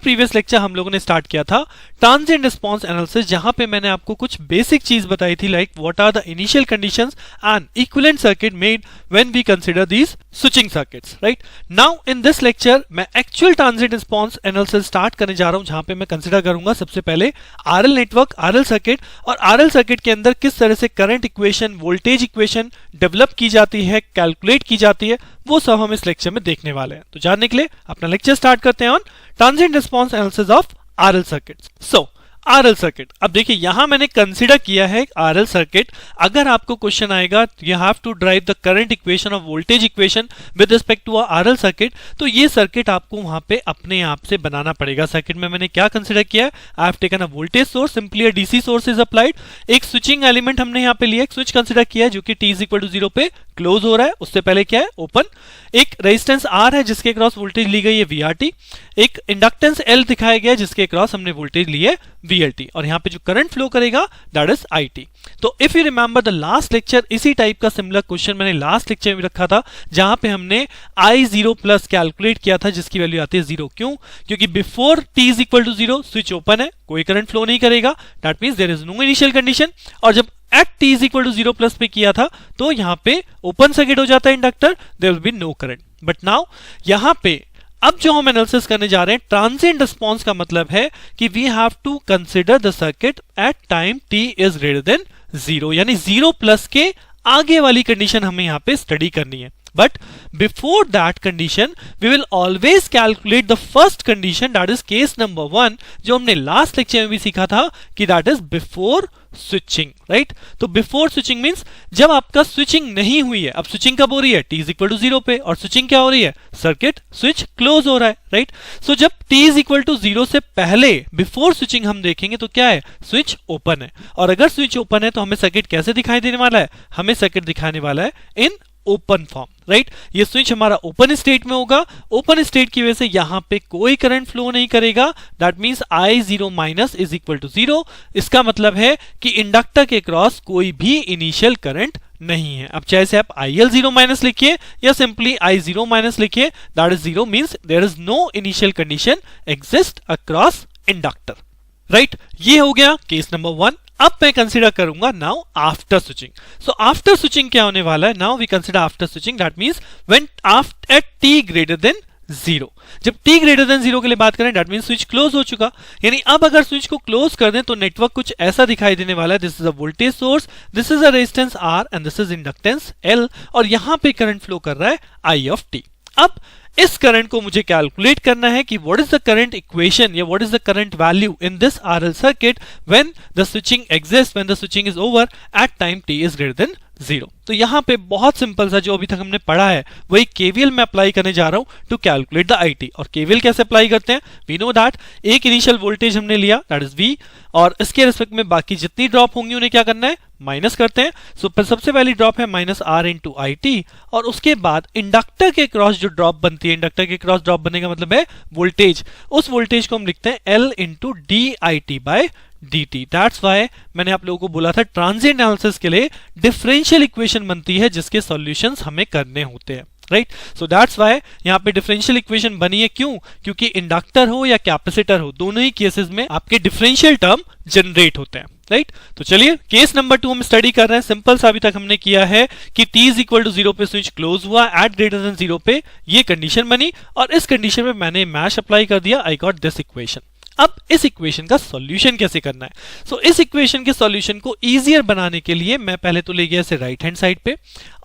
Previous lecture हम लोगों ने स्टार्ट किया था ट्रांजिएंट रिस्पांस एनालिसिस, जहां पे मैंने आपको कुछ बेसिक चीज बताई थी like what are the initial conditions and equivalent circuit made when we consider these switching circuits, right. Now in this lecture मैं actual transient response analysis start करने जा रहा हूं, जहां पे मैं कंसीडर करूंगा सबसे पहले आरएल नेटवर्क, आरएल सर्किट, और आरएल सर्किट के अंदर किस तरह से current equation, voltage equation develop की जाती है, कैलकुलेट की जाती है, वो सब हम इस लेक्चर में देखने वाले हैं। तो जानने के लिए अपना लेक्चर स्टार्ट करते हैं on transient response analysis of RL circuits. So RL circuit, अब देखिए यहां मैंने कंसीडर किया है आरएल सर्किट। अगर आपको क्वेश्चन आएगा you have to drive the current equation और voltage equation with respect to RL circuit, तो ये सर्किट आपको वहां पे अपने आप से बनाना पड़ेगा। सर्किट में मैंने क्या कंसीडर किया है, I have taken a voltage source, simply a DC source is applied, एक स्विचिंग एलिमेंट हमने यहाँ पे लिया, एक स्विच कंसीडर किया है जो कि t इक्वल टू 0 पे क्लोज हो रहा है, उससे पहले क्या है ओपन, एक रेजिस्टेंस R है जिसके क्रॉस वोल्टेज ली गई है VRT, एक इंडक्टेंस L दिखाया गया है जिसके क्रॉस हमने वोल्टेज ली है VLT, और यहाँ पे जो करंट फ्लो करेगा दैट इज IT। तो if you remember the last lecture, इसी टाइप का सिमिलर क्वेश्चन मैंने लास्ट लेक्चर में रखा था, जहां पे हमने I0 प्लस कैलकुलेट किया था जिसकी वैल्यू आती है 0। क्यों? क्योंकि before t is equal to 0 switch open है, कोई करंट फ्लो नहीं करेगा, that means there is no initial condition, और जब at t is equal to 0 plus पे किया था तो यहां पे ओपन सर्किट हो जाता है inductor, there will be no current. But now यहां पे अब जो हम एनालिसिस करने जा रहे हैं ट्रांजिएंट रिस्पांस का मतलब है कि we have to consider the circuit at time t is greater than 0, यानी 0 प्लस के आगे वाली कंडीशन हमें यहां पे स्टडी करनी है। But before that condition, we will always calculate the first condition, that is case number 1, जो हमने last lecture में भी सीखा था कि that is before switching, right? तो before switching means जब आपका switching नहीं हुई है। अब switching कब हो रही है? t is equal to 0 पे, और switching क्या हो रही है? Circuit switch close हो रहा है, right? So जब t is equal to 0 से पहले before switching हम देखेंगे तो क्या है? Switch open है, और अगर switch open है तो हमें circuit कैसे दिखाई देने वाला है? हमें circuit दिखाने वाला है in ओपन फॉर्म, राइट। ये स्विच हमारा ओपन स्टेट में होगा, ओपन स्टेट की वजह से यहां पे कोई करंट फ्लो नहीं करेगा, that means I0 minus is equal to 0। इसका मतलब है कि इंडक्टर के क्रॉस कोई भी इनिशियल करंट नहीं है। अब चाहे से आप IL0 माइनस लिखिए या सिंपली I0 माइनस लिखिए, that is 0 means there is no initial condition exist across inductor, right. ये हो गया केस नंबर 1। अब मैं कंसीडर करूंगा now after switching. So after switching क्या होने वाला है? Now we consider after switching, that means when after at t greater than 0। जब t ग्रेटर देन 0 के लिए बात करें दैट मींस स्विच क्लोज हो चुका, यानी अब अगर स्विच को क्लोज कर दें तो नेटवर्क कुछ ऐसा दिखाई देने वाला है। This is a voltage source, this is a resistance R and this is inductance L, और यहां पे करंट फ्लो कर रहा है I ऑफ t। अब इस करंट को मुझे कैलकुलेट करना है कि what is the current equation या what is the current value in this RL circuit when the switching exist, when the switching is over at time t is greater than 0। तो यहां पे बहुत सिंपल सा जो अभी तक हमने पढ़ा है वही केवीएल में अप्लाई करने जा रहा हूं टू कैलकुलेट द IT। और केवीएल कैसे अप्लाई करते हैं? वी नो दैट एक इनिशियल वोल्टेज हमने लिया दैट इज V, और इसके रिस्पेक्ट में बाकी जितनी ड्रॉप होंगी उन्हें क्या करना है? माइनस करते हैं। सो सबसे पहली ड्रॉप है माइनस R इंटू IT, और उसके बाद इंडक्टर के क्रॉस जो ड्रॉप बनती है, इंडक्टर के क्रॉस ड्रॉप बनने का मतलब है वोल्टेज, उस वोल्टेज को हम लिखते हैं L into DIT by dt। That's why मैंने आप लोगों को बोला था ट्रांजिएंट एनालिसिस के लिए डिफरेंशियल इक्वेशन बनती है जिसके सॉल्यूशंस हमें करने होते हैं, राइट। सो दैट्स वाई यहाँ पे डिफरेंशियल इक्वेशन बनी है। क्यों? क्योंकि इंडक्टर हो या कैपेसिटर हो, दोनों ही केसेस में आपके डिफरेंशियल टर्म जनरेट होते हैं, राइट। तो चलिए केस नंबर 2 हम स्टडी कर रहे हैं। सिंपल सा अभी तक हमने किया है कि t इज इक्वल टू 0 पे स्विच क्लोज हुआ, एट ग्रेटर देन 0 पे ये कंडीशन बनी, और इस कंडीशन में मैंने मैश अप्लाई कर दिया, आई गॉट दिस इक्वेशन। अब इस इक्वेशन का सॉल्यूशन कैसे करना है? सो इस इक्वेशन के सॉल्यूशन को इजियर बनाने के लिए मैं पहले तो ले गया इसे राइट हैंड साइड पे,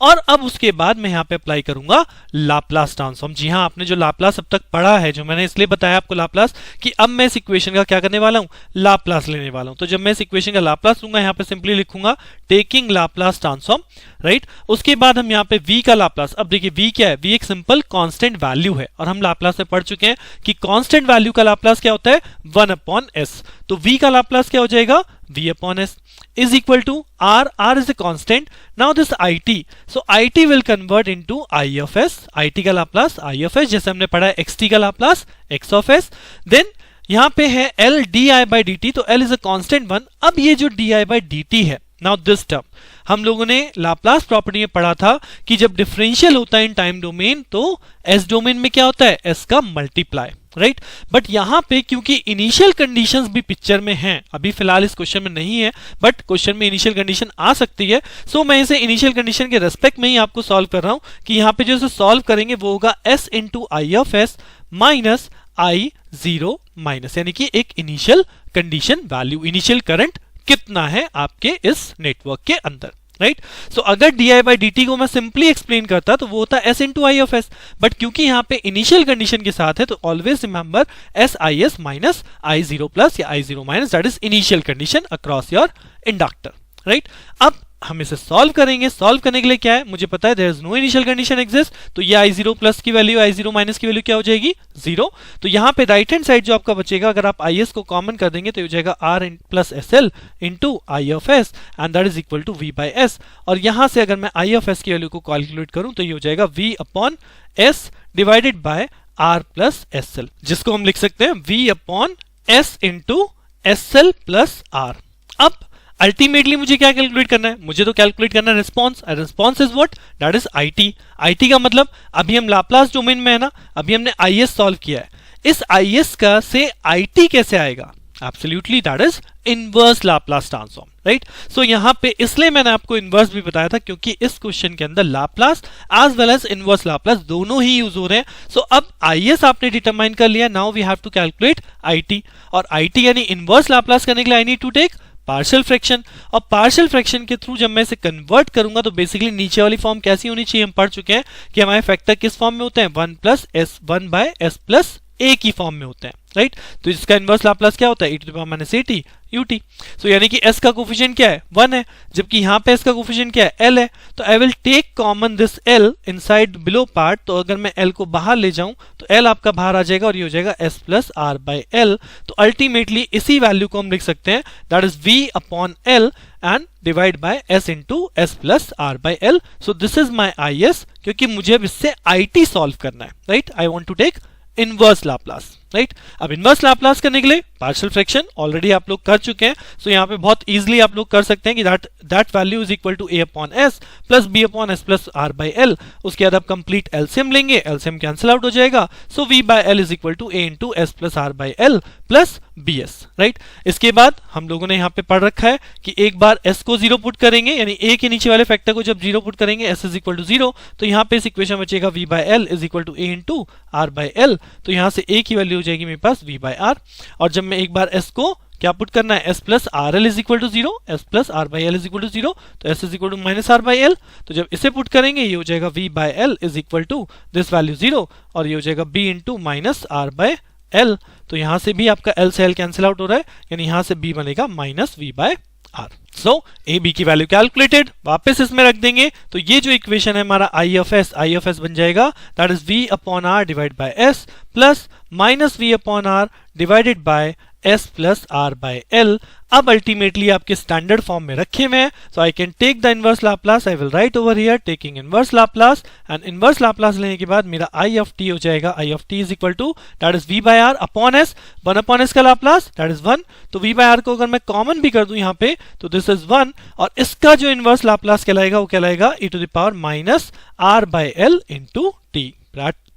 और अब उसके बाद मैं यहां पे अप्लाई करूंगा लाप्लास ट्रांसफॉर्म। जी हां, आपने जो लाप्लास अब तक पढ़ा है, जो मैंने इसलिए बताया आपको लाप्लास, कि अब मैं इस इक्वेशन का क्या करने वाला हूं? लाप्लास लेने वाला हूं। तो जब मैं इस इक्वेशन का लाप्लास लूंगा, यहां पे सिंपली लिखूंगा टेकिंग लाप्लास ट्रांसफॉर्म, राइट। उसके बाद हम यहां पे v का लाप्लास, अब देखिए v क्या है? v एक सिंपल कांस्टेंट वैल्यू है, और हम लाप्लास में पढ़ चुके हैं कि कांस्टेंट वैल्यू का लाप्लास क्या होता है? 1 अपॉन s। तो v का लाप्लास क्या हो जाएगा? v upon s is equal to r is a constant. Now this it, so it will convert into I of s, it का लाप्लास I of s, जैसे हमने पढ़ा है xt का Laplace x of s। then यहां पे है L di by dt, तो L is a constant 1। अब ये जो di by dt है, नाउ दिस टर्म हम लोगों ने लाप्लास प्रॉपर्टी में पढ़ा था कि जब डिफरेंशियल होता है इन टाइम डोमेन तो एस डोमेन में क्या होता है? एस का मल्टीप्लाई, राइट बट यहां पे क्योंकि इनिशियल कंडीशंस भी पिक्चर में हैं, अभी फिलहाल इस क्वेश्चन में नहीं है बट क्वेश्चन में इनिशियल कंडीशन आ सकती है, सो मैं इसे इनिशियल कंडीशन के रेस्पेक्ट में ही आपको सॉल्व कर रहा हूं कि यहां पे जो सॉल्व करेंगे वो होगा s into I of S minus I zero minus, यानी कि एक initial condition value, initial current कितना है आपके इस नेटवर्क के अंदर, राइट सो अगर di बाई dt को मैं सिंपली एक्सप्लेन करता तो वो होता s into I of S, but क्योंकि यहाँ पे इनिशियल कंडीशन के साथ है तो always remember S I S minus I zero plus या I zero minus, that is initial condition across your inductor, right. अब हम इसे सॉल्व करेंगे, सॉल्व करने के लिए क्या है, मुझे पता है there is no initial condition exist, तो ये आई जीरो प्लस की वैल्यू आई जीरो माइनस की वैल्यू क्या हो जाएगी, जीरो। तो यहाँ पे राइट हैंड साइड जो आपका बचेगा, अगर आप आई एस को कॉमन कर देंगे तो हो जाएगा R plus S L into I of S and that is equal to V by S, और यहां से अगर मैं आई ऑफ एस की वैल्यू को कैलकुलेट करूं तो ये हो जाएगा V upon S divided by R plus S L, जिसको हम लिख सकते हैं V upon S into S L plus R. अब अल्टीमेटली मुझे क्या कैलकुलेट करना है, मुझे तो कैलकुलेट करना है response, response is what, that is IT. IT का मतलब अभी हम लाप्लास डोमेन में है ना, अभी हमने आईएस सॉल्व किया है, इस आईएस का से आईटी कैसे आएगा, absolutely that is inverse Laplace transform, right. So यहां पे इसलिए मैंने आपको इनवर्स भी बताया था क्योंकि इस क्वेश्चन के अंदर Laplace as well as inverse Laplace दोनों ही यूज हो रहे हैं। सो अब आईएस आपने डिटरमाइन कर लिया, now we have to calculate IT, और आईटी यानी इनवर्स लाप्लास करने के लिए I need to take partial fraction, और पार्शियल फ्रैक्शन के थ्रू जब मैं इसे कन्वर्ट करूंगा तो बेसिकली नीचे वाली फॉर्म कैसी होनी चाहिए, हम पढ़ चुके हैं कि हमारे फैक्टर किस फॉर्म में होते हैं, one plus S one by S plus A की फॉर्म में होते हैं, राइट। तो इसका इनवर्स लाप्लास क्या होता है, e to the power minus at ut, so यानी कि s का कोफिशिएंट क्या है 1 है, जबकि यहां पे s का कोफिशिएंट क्या है l है, तो I will take common this l inside below part, तो अगर मैं l को बाहर ले जाऊं तो l आपका बाहर आ जाएगा और ये हो जाएगा s plus R by L. तो अल्टीमेटली इसी वैल्यू को हम लिख सकते हैं that is v upon l and divide by s into S plus R by L. So this is my I S, क्योंकि मुझे अब इससे आई टी सॉल्व करना है, right. I want to take inverse Laplace, right. अब inverse Laplace करने के लिए पार्शियल फ्रैक्शन ऑलरेडी आप लोग कर चुके हैं, सो यहाँ पे बहुत इजीली आप लोग कर सकते हैं कि that value is equal to a upon S plus b upon S plus R by L. उसके बाद आप कंप्लीट एलसीएम लेंगे, एलसीएम कैंसिल आउट हो जाएगा, so v by L is equal to a into S plus R by L plus B S, right. इसके बाद हम लोगों ने यहाँ पे पढ़ रखा है कि एक बार s को जीरो पुट करेंगे, यानी a के नीचे वाले फैक्टर को जब जीरो पुट करेंगे s is equal to zero, तो यहाँ पे इस इक्वेशन बचेगा v by L is equal to a into R by L, तो यहाँ से a की वैल्यू हो जाएगी मेरे पास v बाय आर, और जब मैं एक बार s को क्या पुट करना है, s plus R L is equal to zero, S plus R by L is equal to zero, तो s is equal to minus R by L, तो जब इसे पुट करेंगे ये हो जाएगा v by L is equal to this value zero, और ये हो जाएगा b into minus R by L, तो यहां से भी आपका l से l कैंसिल आउट हो रहा है, यानी यहां से b बनेगा minus v by R. So A B की वैल्यू कैलकुलेटेड, वापस इसमें रख देंगे तो ये जो इक्वेशन है हमारा आई ऑफ एस बन जाएगा that is v upon R divide by S plus minus v upon R divided by s plus R by L. अब अल्टीमेटली आपके स्टैंडर्ड फॉर्म में रखे हुए हैं, so I can take the inverse Laplace, I will write over here taking inverse Laplace, and inverse Laplace लेने के बाद मेरा आई ऑफ टी हो जाएगा, I of T is equal to that is v by are upon S, 1 upon S का Laplace that is 1, तो v by are को अगर मैं कॉमन भी कर दूं यहाँ पे तो दिस इज 1, और इसका जो इनवर्स लाप्लास कहलाएगा वो कहलाएगा e to the power minus R by L into T,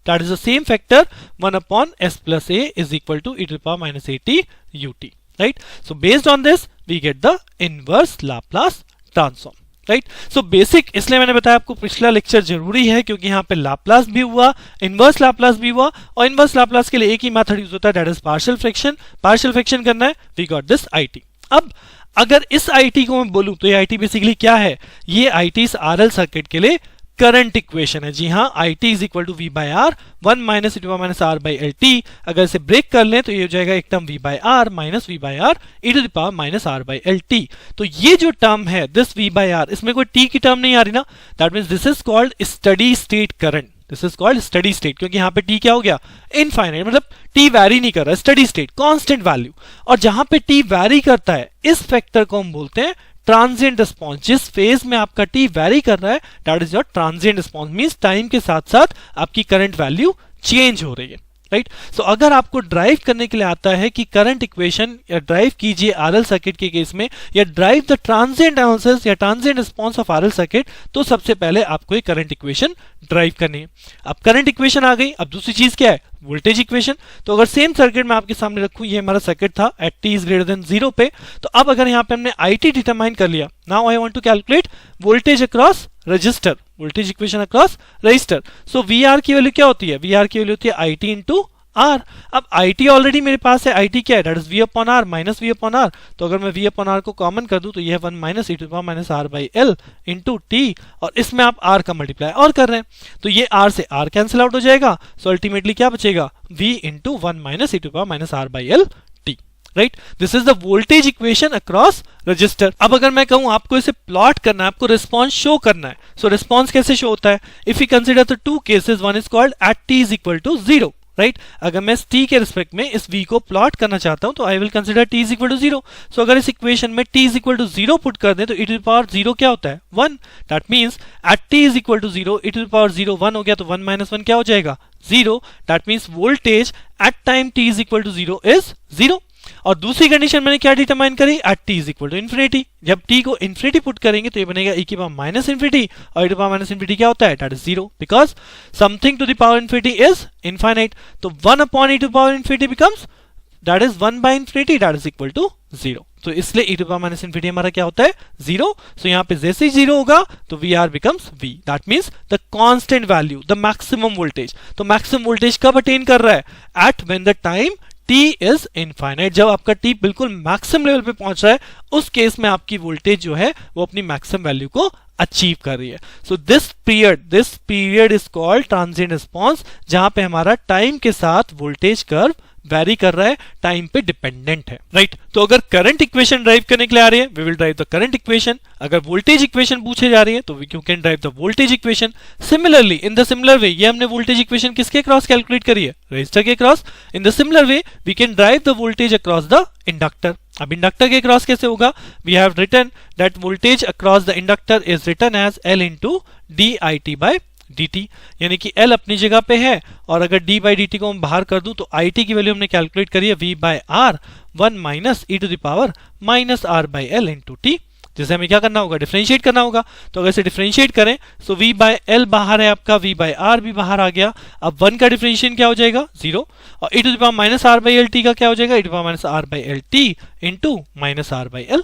that is the same factor 1 upon s plus a is equal to e to the power minus at ut, right. So based on this we get the inverse Laplace transform, right. So basic इसलिए मैंने बताया आपको पिछला lecture जरूरी है क्योंकि यहाँ पे लाप्लास भी हुआ, इनवर्स लाप्लास भी हुआ, और इनवर्स लाप्लास के लिए एक ही मेथड यूज होता है that is partial fraction. Partial fraction करना है, वी गॉट दिस IT। अब अगर इस IT को मैं बोलूं तो ये IT बेसिकली क्या है, ये IT इस RL सर्किट के लिए करंट इक्वेशन है। जी हाँ, IT is equal to V by R 1 minus e to power minus R by L T. अगर इसे ब्रेक कर लें तो ये हो जाएगा एक term V by R minus V by R e to the power minus R by L T. तो ये जो टर्म है दिस वी बाई आर, इसमें कोई टी की टर्म नहीं आ रही ना, that means this is called steady state current, this is called steady state, क्योंकि यहाँ पे टी क्या हो गया, इनफाइनाइट, मतलब टी वैरी नहीं कर रहा है, स्टडी स्टेट कांस्टेंट वैल्यू। और जहां पे टी वैरी करता है इस फैक्टर को हम बोलते हैं ट्रांजिएंट रिस्पॉन्स। जिस फेज में आपका टी वैरी कर रहा है that is your transient response, means time के साथ साथ आपकी करंट वैल्यू चेंज हो रही है, राइट। सो अगर आपको ड्राइव करने के लिए आता है कि करंट इक्वेशन या ड्राइव कीजिए आरएल सर्किट के केस में, या ड्राइव द ट्रांजिएंट एनालिसिस या transient response of RL circuit, तो सबसे पहले आपको एक करंट इक्वेशन ड्राइव करनी है। अब करंट इक्वेशन आ गई, अब दूसरी चीज क्या है, वोल्टेज इक्वेशन। तो अगर सेम सर्किट में आपके सामने रखूं, ये हमारा सर्किट था at t is greater than 0 पे, तो अब अगर यहाँ पे हमने IT डिटरमाइन कर लिया, now I want to calculate voltage across resistor, voltage equation across resistor. So VR की वैल्यू क्या होती है, VR की वैल्यू होती है IT इंटू R। अब IT ऑलरेडी मेरे पास है, IT क्या है, that is V upon R minus V upon R। तो अगर मैं V अपॉन R को कॉमन कर दूं तो ये है 1 minus e to the power minus R by L into T, और इसमें आप R का मल्टीप्लाई और कर रहे हैं, तो ये R से R कैंसिल आउट हो जाएगा। सो अल्टीमेटली क्या बचेगा, V into 1 minus e to the power minus R by L T, right. This is the voltage equation across resistor. अब अगर मैं कहूं आपको इसे प्लॉट करना है, आपको रिस्पॉन्स शो करना है, सो रिस्पॉन्स कैसे शो होता है, if you consider the two cases, one is called at t is equal to 0, right. अगर मैं इस t के रिस्पेक्ट में इस v को प्लॉट करना चाहता हूं तो I will consider t is equal to 0। So अगर इस इक्वेशन में t is equal to 0 put कर दें तो e टू द पावर 0 क्या होता है, 1। That means at t is equal to 0, e to the power 0 1 हो गया, तो 1 माइनस 1 क्या हो जाएगा, 0। That means voltage at time t is equal to 0 is 0। और दूसरी कंडीशन मैंने क्या डिटरमाइन करी, at t is equal to infinity. जब t को इन्फिनिटी पुट करेंगे तो ये बनेगा e की पावर माइनस इन्फिनिटी, और e to power minus infinity क्या होता है, that is 0, because something to the power infinity is infinite. तो 1 upon e to power infinity becomes that is 1 by infinity, that is equal to 0। तो इसलिए e to power minus infinity हमारा क्या होता है, 0। सो यहाँ पे जैसे ही 0 होगा तो VR becomes V, that means the constant value, the maximum voltage. तो मैक्सिमम वोल्टेज कब अटेन कर रहा है, at when the time t is infinite. जब आपका t बिल्कुल मैक्सिमम लेवल पे पहुंच रहा है, उस केस में आपकी वोल्टेज जो है वो अपनी मैक्सिमम वैल्यू को अचीव कर रही है। So this period is called transient response, जहां पे हमारा टाइम के साथ वोल्टेज कर्व वैरी कर रहा है, टाइम पे डिपेंडेंट है, राइट। तो अगर करंट इक्वेशन ड्राइव करने के लिए आ रही है, we will derive the current equation. अगर वोल्टेज इक्वेशन पूछे जा रही है तो we can derive the voltage equation. Similarly in the similar way, ये हमने वोल्टेज इक्वेशन किसके क्रॉस कैलकुलेट करी है, रजिस्टर के cross. In the similar way we can derive the voltage across the inductor. अब इंडक्टर के क्रॉस कैसे होगा, we have written that voltage across the inductor is written as L into dt by dt, यानी कि L अपनी जगह पे है, और अगर d बाई dt को मैं बाहर कर दूं तो IT की वैल्यू हमने कैलकुलेट करी है V by R 1 minus e to the power minus R by L into t, जिसे हमें क्या करना होगा, डिफरेंशिएट करना होगा। तो अगर इसे डिफरेंशिएट करें तो V बाय L बाहर है आपका, V बाय R भी बाहर आ गया। अब 1 का डिफरेंशिएशन क्या हो जाएगा, 0, और e to the power minus R by L t का क्या हो जाएगा, e to the power minus R by L t into minus R by L,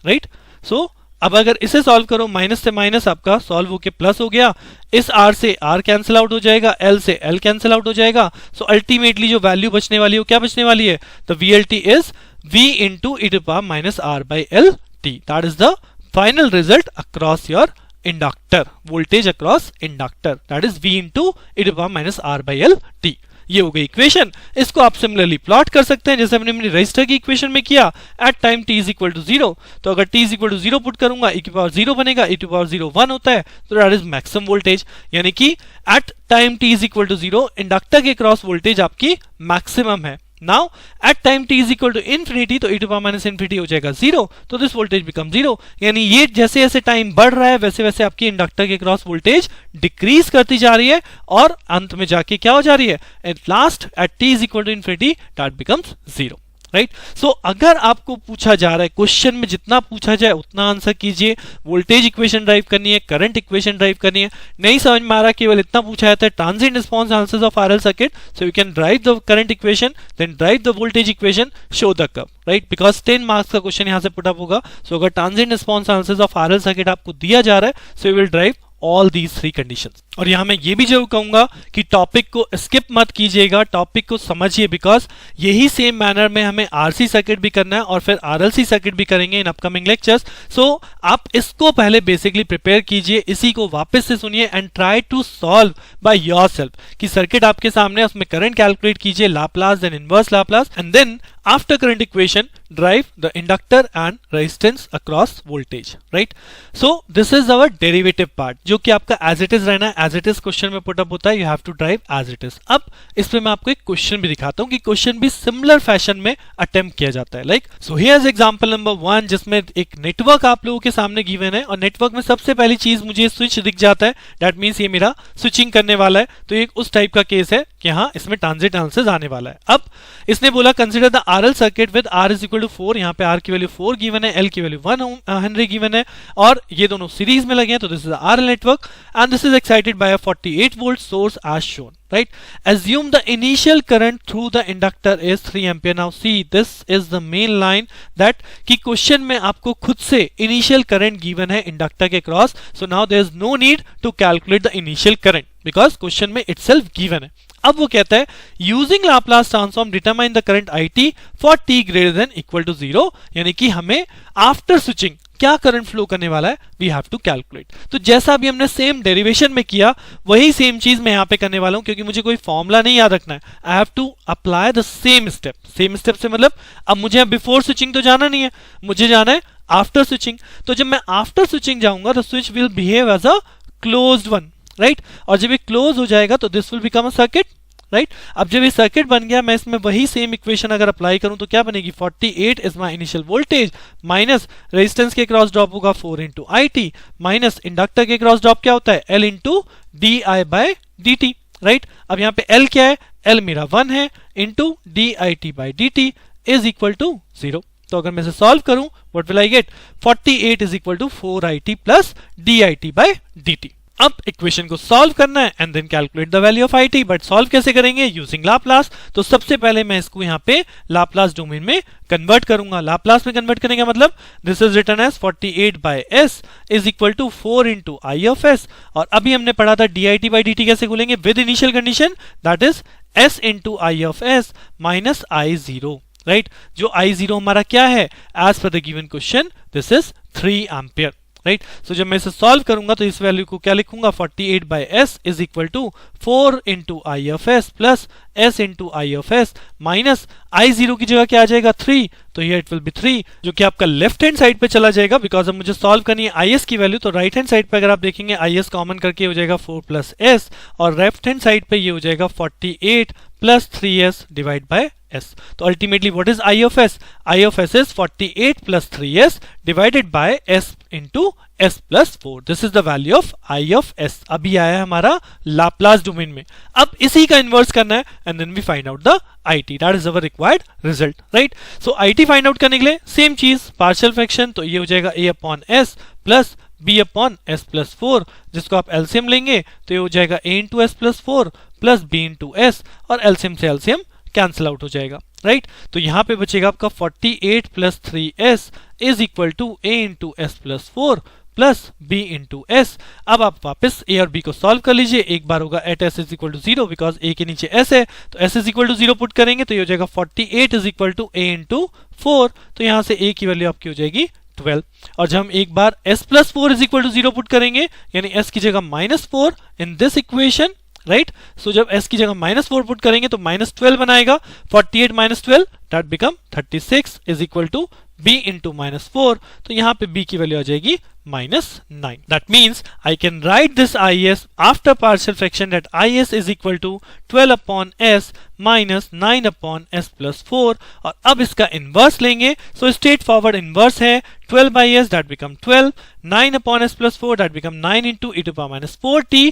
right. So अब अगर इसे सॉल्व करो, माइनस से माइनस आपका सॉल्व होके प्लस हो गया, इस R से R कैंसिल आउट हो जाएगा, L से L कैंसिल आउट हो जाएगा। सो अल्टीमेटली जो वैल्यू बचने वाली है वो क्या बचने वाली है, the VLT is V into e to power minus R by L t, that is the final result across your inductor, voltage across inductor, that is V into e to power minus R by L t। ये हो गई equation. इसको आप similarly plot कर सकते हैं जैसे हमने अपनी रजिस्टर की इक्वेशन में किया, at time t is equal to 0। तो अगर t is equal to 0 put करूंगा, e की पावर 0 बनेगा, e टू पावर 0 1 होता है, तो दैट इज मैक्सिमम वोल्टेज, यानी कि at time t is equal to 0 inductor के क्रॉस वोल्टेज आपकी मैक्सिमम है। Now at time t is equal to infinity, तो e to power minus infinity हो जाएगा 0, तो दिस वोल्टेज बिकम 0, यानी ये जैसे जैसे टाइम बढ़ रहा है वैसे वैसे आपकी इंडक्टर के क्रॉस वोल्टेज डिक्रीज करती जा रही है, और अंत में जाके क्या हो जा रही है, at last at t is equal to infinity that becomes 0, right. So अगर आपको पूछा जा रहा है, क्वेश्चन में जितना पूछा जाए उतना आंसर कीजिए। वोल्टेज इक्वेशन ड्राइव करनी है, करंट इक्वेशन ड्राइव करनी है, नहीं समझ में आ रहा, केवल इतना पूछा जाता है transient response analysis of RL circuit, so you can derive the current equation, then derive the voltage equation, show the curve, right, because 10 marks का क्वेश्चन यहां से पुट अप होगा। सो अगर transient response analysis of RL circuit आपको दिया जा रहा है, so you will derive all these 3 conditions. और यहां मैं ये भी जरूर कहूंगा कि टॉपिक को स्किप मत कीजिएगा, टॉपिक को समझिए, बिकॉज यही सेम मैनर में हमें आरसी सर्किट भी करना है और फिर आरएलसी सर्किट भी करेंगे इन अपकमिंग लेक्चर्स। सो आप इसको पहले बेसिकली प्रिपेयर कीजिए, इसी को वापस से सुनिए and try to solve by yourself, कि सर्किट आपके सामने, उसमें करंट कैलकुलेट कीजिए, Laplace then inverse Laplace, and then after current equation derive the inductor and resistance across voltage, right? So this is our derivative part, जो कि आपका as it is रहना है, as it is क्वेश्चन में put up होता है, you have to derive as it is. अब इस पे मैं आपको एक क्वेश्चन भी दिखाता हूँ कि क्वेश्चन भी सिमिलर फैशन में अटेम्प्ट किया जाता है. Like so here's example number 1, जिसमें एक नेटवर्क आप लोगों के सामने गिवन है और नेटवर्क में सबसे पहली चीज मुझे स्विच दिख जाता है, दैट मींस ये मेरा स्विचिंग करने वाला है. तो एक उस टाइप का केस है कि हाँ इसमें ट्रांजिट एनालिसिस आने वाला है. अब इसने बोला consider the RL circuit with R is equal to 4. यहाँ पे आर की वैल्यू 4 गिवन है, एल की वैल्यू 1 हेनरी गिवन है और ये दोनों सीरीज में लगे हैं. तो this is RL network and this is excited by a 48 volt source as shown, right? Assume the initial current through the inductor is 3 ampere. Now see, this is the main line that कि question में आपको खुद से initial current given है inductor के cross. So now there is no need to calculate the initial current because question में itself given है. अब वो कहता है using Laplace transform determine the current IT for t greater than equal to 0, यानी कि हमें आफ्टर स्विचिंग क्या करंट फ्लो करने वाला है वी हैव टू कैलकुलेट. तो जैसा अभी हमने सेम डेरिवेशन में किया वही सेम चीज मैं यहाँ पे करने वाला हूँ, क्योंकि मुझे कोई फॉर्मूला नहीं याद रखना है. I have to apply the same step. Same step से मतलब अब मुझे बिफोर स्विचिंग तो जाना नहीं है, मुझे जाना है आफ्टर स्विचिंग. तो जब मैं आफ्टर स्विचिंग जाऊंगा तो switch will behave as a closed one, right? और जब ये क्लोज हो जाएगा तो this will become a circuit, right? अब जब ये सर्किट बन गया, मैं इसमें वही सेम इक्वेशन अगर अप्लाई करूं तो क्या बनेगी, 48 is my initial voltage minus resistance के क्रॉस ड्रॉप होगा 4 इंटू IT माइनस इंडक्टर के क्रॉस ड्रॉप क्या होता है L इंटू DI/dt, राइट? अब यहाँ पे L क्या है, L मेरा 1 है into DIT/dt is equal to 0. तो अगर मैं इसे सॉल्व करूं what will I get, 48 is equal to 4IT plus DIT/dt. अब इक्वेशन को सॉल्व करना है and then calculate the value of IT. But solve कैसे करेंगे, यूजिंग लाप्लास. तो सबसे पहले मैं इसको यहाँ पे लाप्लास डोमेन में कन्वर्ट करूंगा. लाप्लास में कन्वर्ट करेंगे मतलब this is written as 48/s is equal to 4 into I of s. और अभी हमने पढ़ा था DIT/dt कैसे खोलेंगे, with initial condition that is s into I of s minus I0, right? जो I0 हमारा क्या है, एज पर the given question this is 3 ampere, right? So जब मैं इसे सॉल्व करूंगा तो इस वैल्यू को क्या लिखूंगा, 48/s is equal to 4 into I of s plus s into I of s minus I0 की जगह क्या आ जाएगा 3, तो ये इट विल बी 3 जो कि आपका लेफ्ट हैंड साइड पे चला जाएगा बिकॉज अब मुझे सॉल्व करनी है IS की वैल्यू. तो राइट हैंड साइड पे अगर आप देखेंगे IS कॉमन करके हो जाएगा 4 प्लस s और लेफ्ट हैंड साइड पे ये हो जाएगा 48 plus 3s divide by s. तो ultimately what is I of s, I of s is 48 plus 3s divided by s into s plus 4. This is the value of I of s. अभी आया है हमारा Laplace domain में. अब इसी का inverse करना है and then we find out the IT. That is our required result, right? So IT find out करने के लिए सेम चीज, पार्शियल फ्रैक्शन. तो ये हो जाएगा a upon s plus b upon s plus 4, जिसको आप एलसीएम लेंगे तो ये हो जाएगा a into s plus 4 plus b into s और एलसीएम से एलसीएम कैंसिल आउट हो जाएगा, राइट? तो यहां पे बचेगा आपका 48 plus 3s is equal to a into s plus 4 plus b into s. अब आप वापस a और b को सॉल्व कर लीजिए. एक बार होगा at s is equal to 0 because a के नीचे s है, तो s is equal to 0 put करेंगे तो ये हो जाएगा 48 is equal to a into 4. तो यहां से a की वैल्यू आपकी हो जाएगी 12. और जब हम एक बार s plus 4 is equal to 0 put करेंगे यानी s की जगह -4 in this equation, right? So जब s की जगह -4 पुट करेंगे तो -12 बनाएगा. 48 minus 12 that become 36 is equal to b into -4. तो यहां पे b की वैल्यू आ जाएगी -9. That means I can write this IS after partial fraction that IS is equal to 12 upon s minus 9 upon s plus 4. और अब इसका inverse लेंगे. So straight forward inverse है 12 by s that become 12, 9 upon s plus 4 that become 9 into e to power minus 4t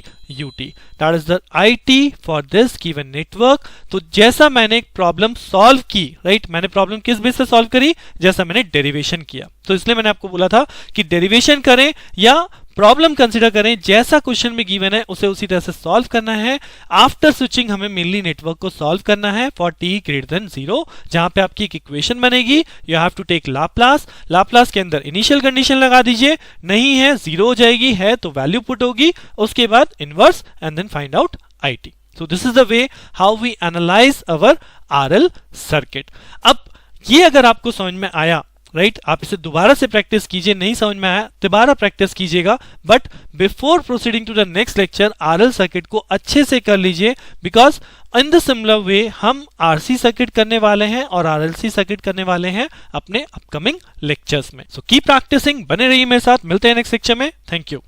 ut. That is the IT for this given network. तो जैसा मैंने एक problem solve की, right? मैंने problem किस base से solve करी, जैसा मैंने डेरिवेशन किया. तो इसलिए मैंने आपको बोला था कि डेरिवेशन करें या प्रॉब्लम कंसीडर करें, जैसा क्वेश्चन में गिवन है उसे उसी तरह से सॉल्व करना है. आफ्टर स्विचिंग हमें मेनली नेटवर्क को सॉल्व करना है फॉर t ग्रेटर देन 0, जहां पे आपकी एक इक्वेशन बनेगी. You have to take Laplace. Laplace के अंदर इनिशियल कंडीशन लगा दीजिए, नहीं है 0 हो जाएगी, है तो वैल्यू पुट होगी, उसके बाद inverse and then find out IT. So this is the way how we analyze our RL circuit. अब ये अगर आपको समझ में आया राइट आप इसे दोबारा से प्रैक्टिस कीजिए, नहीं समझ में आया दोबारा प्रैक्टिस कीजिएगा, but before proceeding to the next lecture RL circuit को अच्छे से कर लीजिए, because in the similar way हम आरसी सर्किट करने वाले हैं और आरएलसी सर्किट करने वाले हैं अपने अपकमिंग लेक्चर्स में। सो कीप प्रैक्टिसिंग, बने रहिए मेरे साथ, मिलते हैं नेक्स्ट लेक्चर में। Thank you.